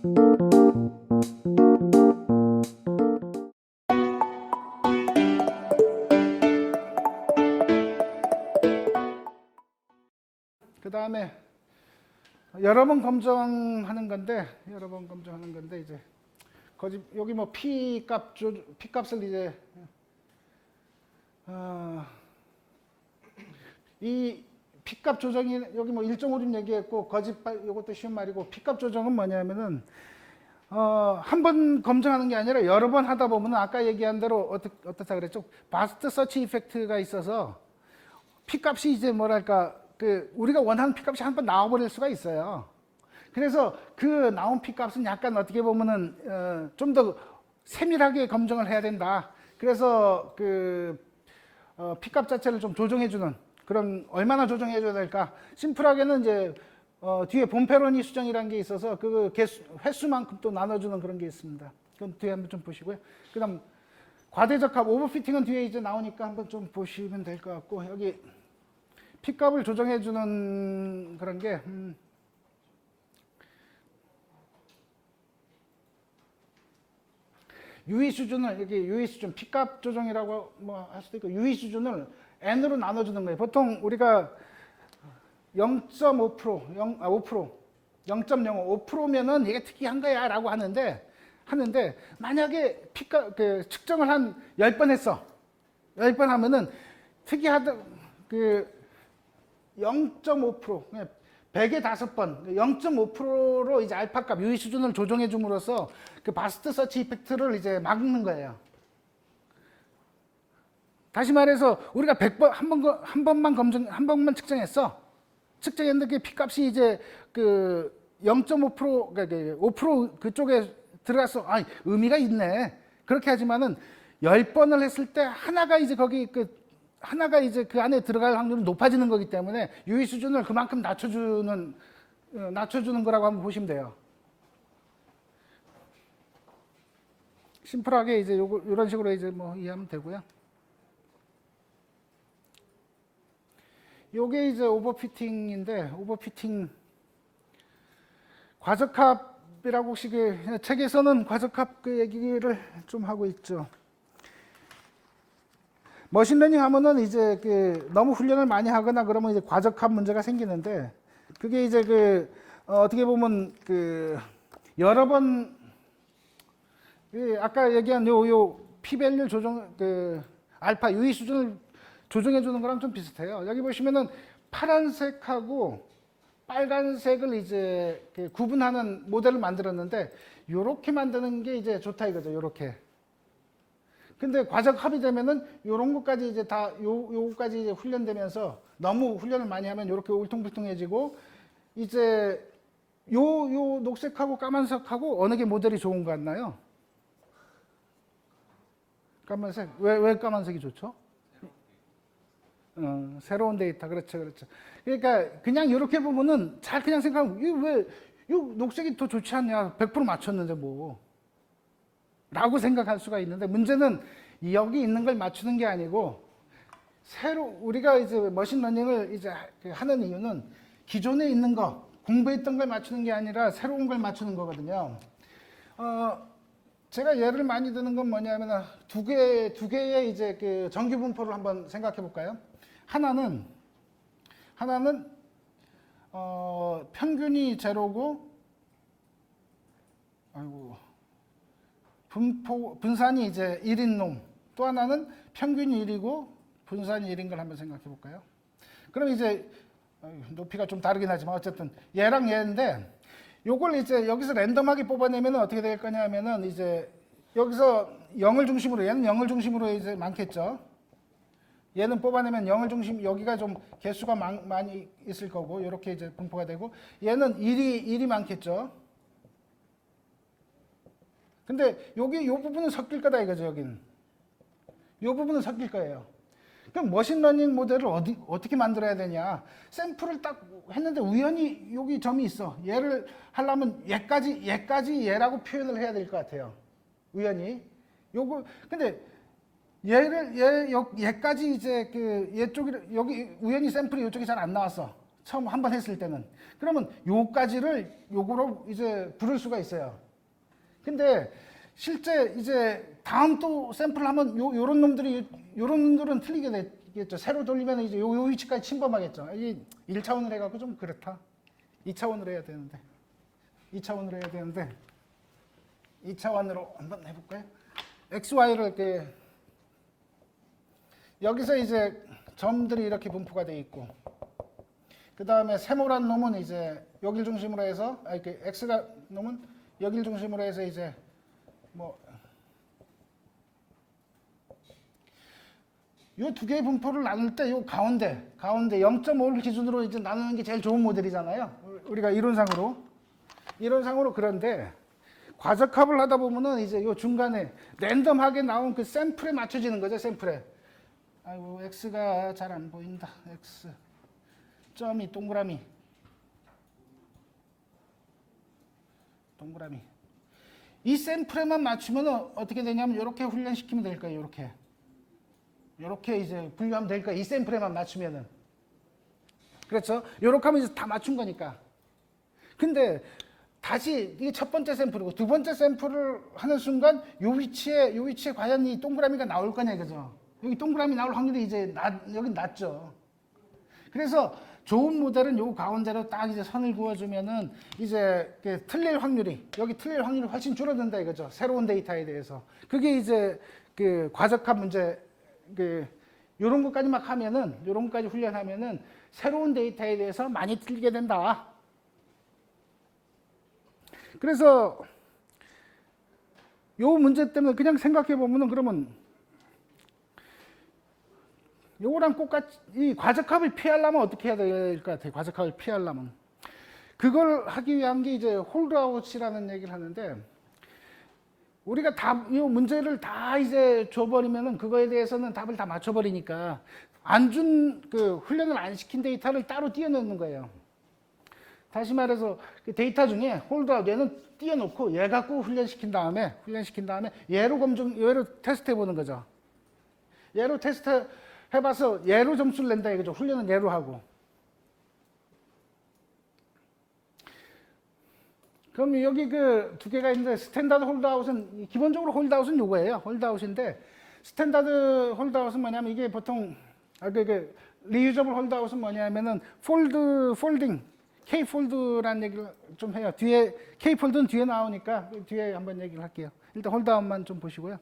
그 다음에 여러 번 검정하는 건데 이제 여기 뭐 P값을 이제 이 P값 조정이 여기 뭐 1.5좀 얘기했고 이것도 쉬운 말이고 P값 조정은 뭐냐면은 한 번 검증하는 게 아니라 여러 번 하다 보면 아까 얘기한 대로 어떻다 그랬죠? 바스트 서치 이펙트가 있어서 P값이 이제 뭐랄까 우리가 원하는 P값이 한 번 나와버릴 수가 있어요. 그래서 그 나온 P값은 약간 어떻게 보면은 좀 더 세밀하게 검증을 해야 된다. 그래서 P값 자체를 좀 조정해주는 그런 얼마나 조정해줘야 될까? 심플하게는 이제 뒤에 본페로니 수정이라는 게 있어서 그 횟수만큼 또 나눠주는 그런 게 있습니다. 그건 뒤에 한번 좀 보시고요. 그다음 과대적합 오버피팅은 뒤에 이제 나오니까 한번 좀 보시면 될 것 같고 여기 P값을 조정해주는 그런 게 유의 수준을 여기 유의 수준 P값 조정이라고 뭐 할 수도 있고 유의 수준을 n으로 나눠주는 거예요. 보통 우리가 0.5%, 0.05%면은 이게 특이한 거야라고 하는데 만약에 P값 측정을 한 10번 했어. 10번 하면은 특이하다 0.5% 100에 5번 0.5%로 이제 알파값 유의 수준을 조정해 줌으로써 그 바스트 서치 이펙트를 이제 막는 거예요. 다시 말해서 우리가 100번 한 번만 측정했는데 그 P값이 이제 0.5% 그러니까 5% 그쪽에 들어가서 의미가 있네. 그렇게 하지만은 10번을 했을 때 하나가 이제 그 안에 들어갈 확률이 높아지는 거기 때문에 유의 수준을 그만큼 낮춰주는 거라고 한번 보시면 돼요. 심플하게 이제 이런 식으로 이제 뭐 이해하면 되고요. 요게 이제 오버피팅인데 오버피팅 과적합이라고 혹시 책에서는 과적합 얘기를 좀 하고 있죠. 머신러닝 하면은 이제 너무 훈련을 많이 하거나 그러면 이제 과적합 문제가 생기는데 그게 이제 어떻게 보면 여러 번 아까 얘기한 요 P-밸류 조정 알파 유의 수준을 조정해 주는 거랑 좀 비슷해요. 여기 보시면은 파란색하고 빨간색을 이제 구분하는 모델을 만들었는데 요렇게 만드는 게 이제 좋다 이거죠. 요렇게. 근데 과적합이 되면은 요런 것까지 이제 다 요거까지 이제 훈련되면서 너무 훈련을 많이 하면 요렇게 울퉁불퉁해지고 이제 요 녹색하고 까만색하고 어느 게 모델이 좋은 것 같나요? 까만색. 왜 까만색이 좋죠? 새로운 데이터. 그렇죠. 그러니까 그냥 이렇게 보면은 잘 그냥 생각하면 왜 녹색이 더 좋지 않냐? 100% 맞췄는데 뭐. 라고 생각할 수가 있는데 문제는 여기 있는 걸 맞추는 게 아니고 우리가 이제 머신러닝을 이제 하는 이유는 기존에 있는 거 공부했던 걸 맞추는 게 아니라 새로운 걸 맞추는 거거든요. 제가 예를 많이 드는 건 뭐냐면 두 개의 이제 정규 분포를 한번 생각해 볼까요? 하나는 평균이 제로고 분산이 이제 1인 놈. 또 하나는 평균이 1이고 분산이 1인 걸 한번 생각해 볼까요? 그럼 이제 높이가 좀 다르긴 하지만 어쨌든 얘랑 얘인데 요걸 이제 여기서 랜덤하게 뽑아내면 어떻게 될 거냐 하면은 이제 여기서 0을 중심으로 얘는 0을 중심으로 이제 많겠죠. 얘는 뽑아내면 0을 중심 여기가 좀 개수가 많이 있을 거고 이렇게 이제 분포가 되고 얘는 1이 많겠죠. 근데 여기 요 부분은 섞일 거다 이거죠. 여기는 요 부분은 섞일 거예요. 그럼 머신러닝 모델을 어떻게 만들어야 되냐? 샘플을 딱 했는데 우연히 여기 점이 있어. 얘를 하려면 얘까지 얘라고 표현을 해야 될 것 같아요. 우연히 근데 얘까지 이제 얘 쪽이 여기 우연히 샘플이 이쪽이 잘 안 나왔어. 처음 한 번 했을 때는. 그러면 요까지를 요거로 이제 부를 수가 있어요. 근데 실제 이제 다음 또 샘플을 하면 요런 놈들은 틀리게 되겠죠. 새로 돌리면 이제 요 위치까지 침범하겠죠. 이 1차원으로 해갖고 좀 그렇다. 2차원으로 해야 되는데. 2차원으로 한번 해볼까요? XY를 이렇게 여기서 이제 점들이 이렇게 분포가 되어 있고, 그 다음에 세모란 놈은 이제 여길 중심으로 해서, 이렇게 X가 놈은 여길 중심으로 해서 이제 뭐, 요 두 개의 분포를 나눌 때 요 가운데 0.5를 기준으로 이제 나누는 게 제일 좋은 모델이잖아요. 우리가 이론상으로 그런데 과적합을 하다 보면은 이제 요 중간에 랜덤하게 나온 그 샘플에 맞춰지는 거죠, 샘플에. 아이고, X가 잘 안 보인다. X. 점이 동그라미. 이 샘플에만 맞추면 어떻게 되냐면 이렇게 훈련시키면 될 거예요. 이렇게 이제 분류하면 될 거예요. 이 샘플에만 맞추면은. 그렇죠? 이렇게 하면 이제 다 맞춘 거니까. 근데 다시 이게 첫 번째 샘플이고 두 번째 샘플을 하는 순간 요 위치에 과연 이 동그라미가 나올 거냐 이거죠. 여기 동그라미 나올 확률이 이제 여기 낮죠. 그래서 좋은 모델은 요 가운데로 딱 이제 선을 그어주면은 이제 틀릴 확률이 훨씬 줄어든다 이거죠. 새로운 데이터에 대해서. 그게 이제 그 과적합 문제, 요런 것까지 막 하면은, 요런 것까지 훈련하면은 새로운 데이터에 대해서 많이 틀리게 된다. 그래서 요 문제 때문에 그냥 생각해 보면은 그러면 요거랑 똑같이 이 과적합을 피하려면 어떻게 해야 될 것 같아요? 과적합을 피하려면 그걸 하기 위한 게 이제 홀드아웃이라는 얘기를 하는데, 우리가 이 문제를 다 이제 줘버리면은 그거에 대해서는 답을 다 맞춰버리니까 훈련을 안 시킨 데이터를 따로 띄워놓는 거예요. 다시 말해서 그 데이터 중에 홀드아웃 얘는 띄워놓고 얘 갖고 훈련시킨 다음에 얘로 테스트 해보는 거죠. 얘로 테스트 해봐서 얘로 점수를 낸다 이거죠. 훈련은 얘로 하고. 그럼 여기 그 두 개가 있는데, 스탠다드 홀드아웃은 기본적으로 홀드아웃은 요거예요. 홀드아웃인데 스탠다드 홀드아웃은 뭐냐면 이게 보통 리유저블 홀드아웃은 뭐냐면은 폴딩 K-폴드라는 얘기를 좀 해요. 뒤에 K-폴드는 뒤에 나오니까 뒤에 한번 얘기를 할게요. 일단 홀드아웃만 좀 보시고요.